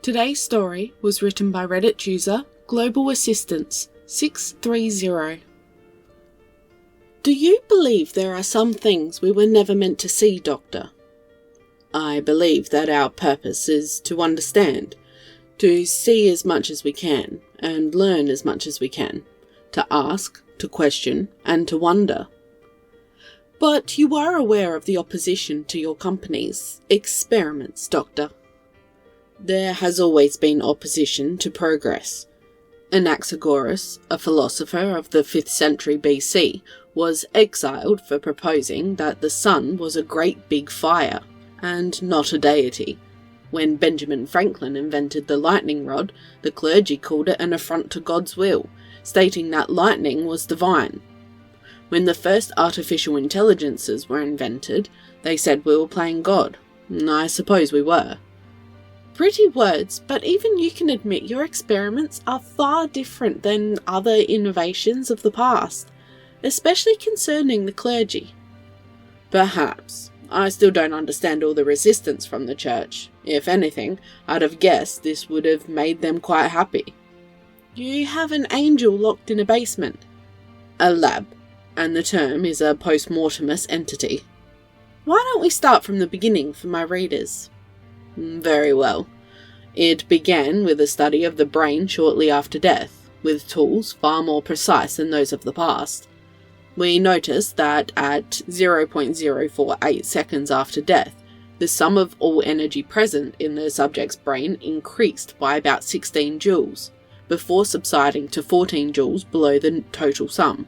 Today's story was written by Reddit user Global Assistance 630. Do you believe there are some things we were never meant to see, Doctor? I believe that our purpose is to understand, to see as much as we can, and learn as much as we can, to ask, to question, and to wonder. But you are aware of the opposition to your company's experiments, Doctor. There has always been opposition to progress. Anaxagoras, a philosopher of the 5th century BC, was exiled for proposing that the sun was a great big fire, and not a deity. When Benjamin Franklin invented the lightning rod, the clergy called it an affront to God's will, stating that lightning was divine. When the first artificial intelligences were invented, they said we were playing God. I suppose we were. Pretty words, but even you can admit your experiments are far different than other innovations of the past, especially concerning the clergy. Perhaps. I still don't understand all the resistance from the church. If anything, I'd have guessed this would have made them quite happy. You have an angel locked in a basement. A lab, and the term is a post-mortemus entity. Why don't we start from the beginning for my readers? Very well. It began with a study of the brain shortly after death, with tools far more precise than those of the past. We noticed that at 0.048 seconds after death, the sum of all energy present in the subject's brain increased by about 16 joules, before subsiding to 14 joules below the total sum.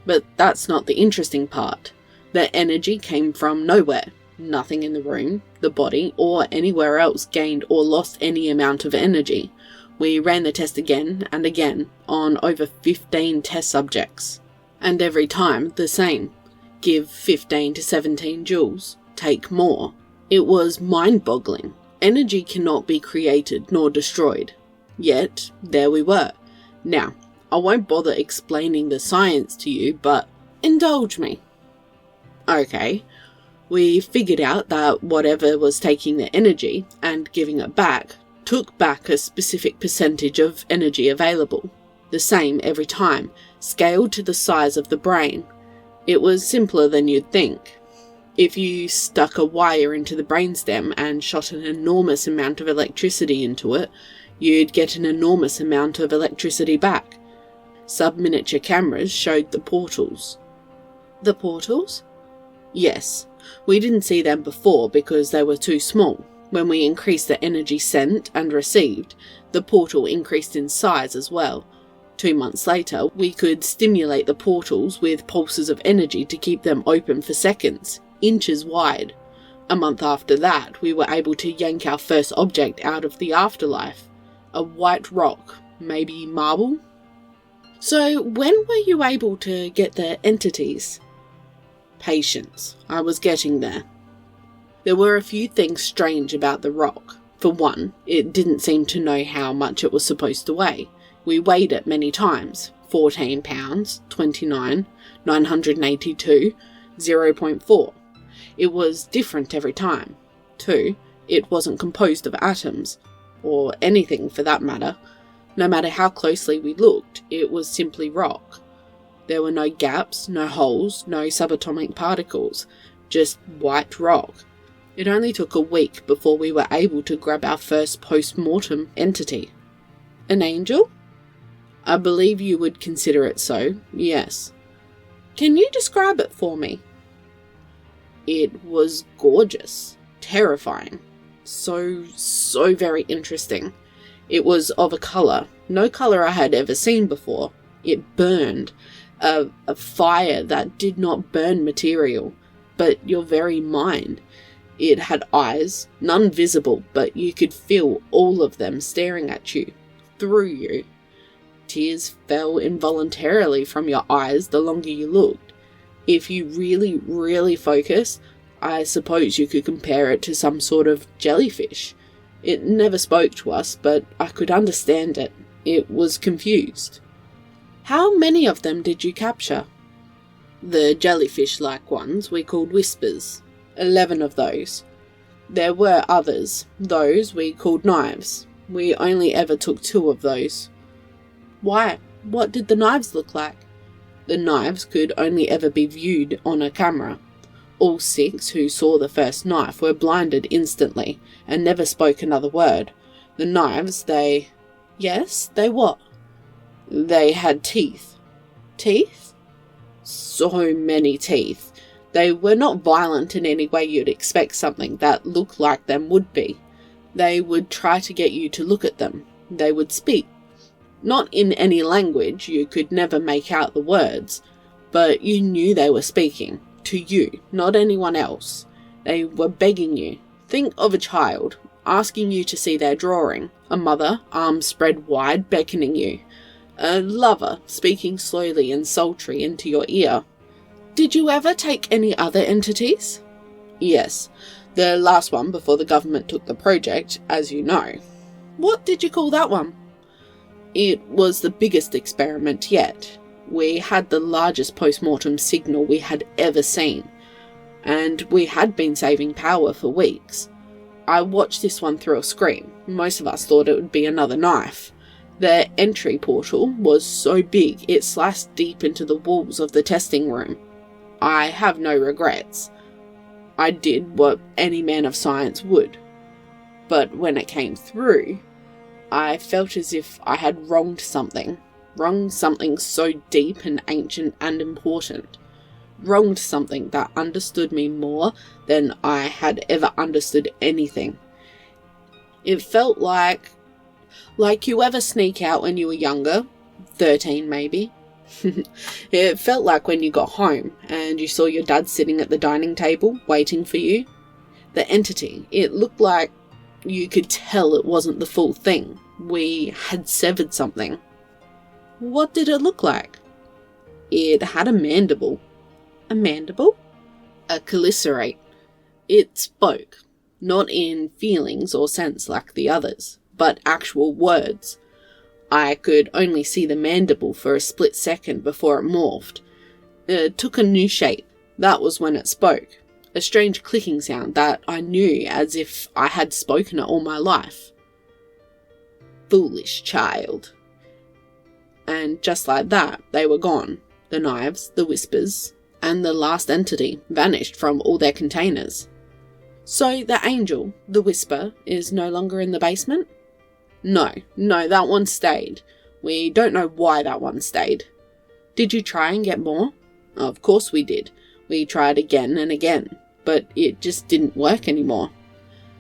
But that's not the interesting part. The energy came from nowhere. Nothing in the room, the body, or anywhere else gained or lost any amount of energy. We ran the test again and again on over 15 test subjects. And every time the same. Give 15 to 17 joules. Take more. It was mind-boggling. Energy cannot be created nor destroyed. Yet, there we were. Now, I won't bother explaining the science to you, but indulge me. Okay. We figured out that whatever was taking the energy and giving it back took back a specific percentage of energy available. The same every time, scaled to the size of the brain. It was simpler than you'd think. If you stuck a wire into the brainstem and shot an enormous amount of electricity into it, you'd get an enormous amount of electricity back. Sub-miniature cameras showed the portals. The portals? Yes. We didn't see them before because they were too small. When we increased the energy sent and received, the portal increased in size as well. 2 months later, we could stimulate the portals with pulses of energy to keep them open for seconds, inches wide. A month after that, we were able to yank our first object out of the afterlife. A white rock, maybe marble? So when were you able to get the entities? Patience. I was getting there. There were a few things strange about the rock. For one, it didn't seem to know how much it was supposed to weigh. We weighed it many times. 14 pounds, 29, 982, 0.4. It was different every time. 2, it wasn't composed of atoms, or anything for that matter. No matter how closely we looked, it was simply rock. There were no gaps, no holes, no subatomic particles, just white rock. It only took a week before we were able to grab our first post-mortem entity. An angel? I believe you would consider it so, yes. Can you describe it for me? It was gorgeous, terrifying, so very interesting. It was of a colour, no colour I had ever seen before. It burned. A fire that did not burn material, but your very mind. It had eyes, none visible, but you could feel all of them staring at you, through you. Tears fell involuntarily from your eyes the longer you looked. If you really focused, I suppose you could compare it to some sort of jellyfish. It never spoke to us, but I could understand it. It was confused. How many of them did you capture? The jellyfish-like ones we called whispers. 11 of those. There were others. Those we called knives. We only ever took 2 of those. Why? What did the knives look like? The knives could only ever be viewed on a camera. All 6 who saw the first knife were blinded instantly and never spoke another word. The knives, they... Yes, they what? They had teeth. Teeth? So many teeth. They were not violent in any way you'd expect something that looked like them would be. They would try to get you to look at them. They would speak. Not in any language, you could never make out the words, but you knew they were speaking. To you, not anyone else. They were begging you. Think of a child, asking you to see their drawing. A mother, arms spread wide, beckoning you. A lover, speaking slowly and sultry into your ear. Did you ever take any other entities? Yes. The last one before the government took the project, as you know. What did you call that one? It was the biggest experiment yet. We had the largest post-mortem signal we had ever seen, and we had been saving power for weeks. I watched this one through a screen. Most of us thought it would be another knife. The entry portal was so big it sliced deep into the walls of the testing room. I have no regrets. I did what any man of science would. But when it came through, I felt as if I had wronged something so deep and ancient and important. Wronged something that understood me more than I had ever understood anything. It felt like you ever sneak out when you were younger, 13 maybe. It felt like when you got home and you saw your dad sitting at the dining table waiting for you. The entity, it looked like you could tell it wasn't the full thing. We had severed something. What did it look like? It had a mandible. A mandible? A chelicerae. It spoke, not in feelings or sense like the others, but actual words. I could only see the mandible for a split second before it morphed. It took a new shape. That was when it spoke. A strange clicking sound that I knew as if I had spoken it all my life. Foolish child. And just like that, they were gone. The knives, the whispers, and the last entity vanished from all their containers. So the angel, the whisper, is no longer in the basement? No, that one stayed. We don't know why that one stayed. Did you try and get more? Of course we did. We tried again and again, but it just didn't work anymore.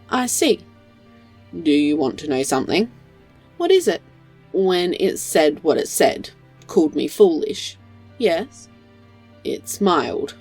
I see. Do you want to know something? What is it? When it said what it said, called me foolish. Yes. It smiled.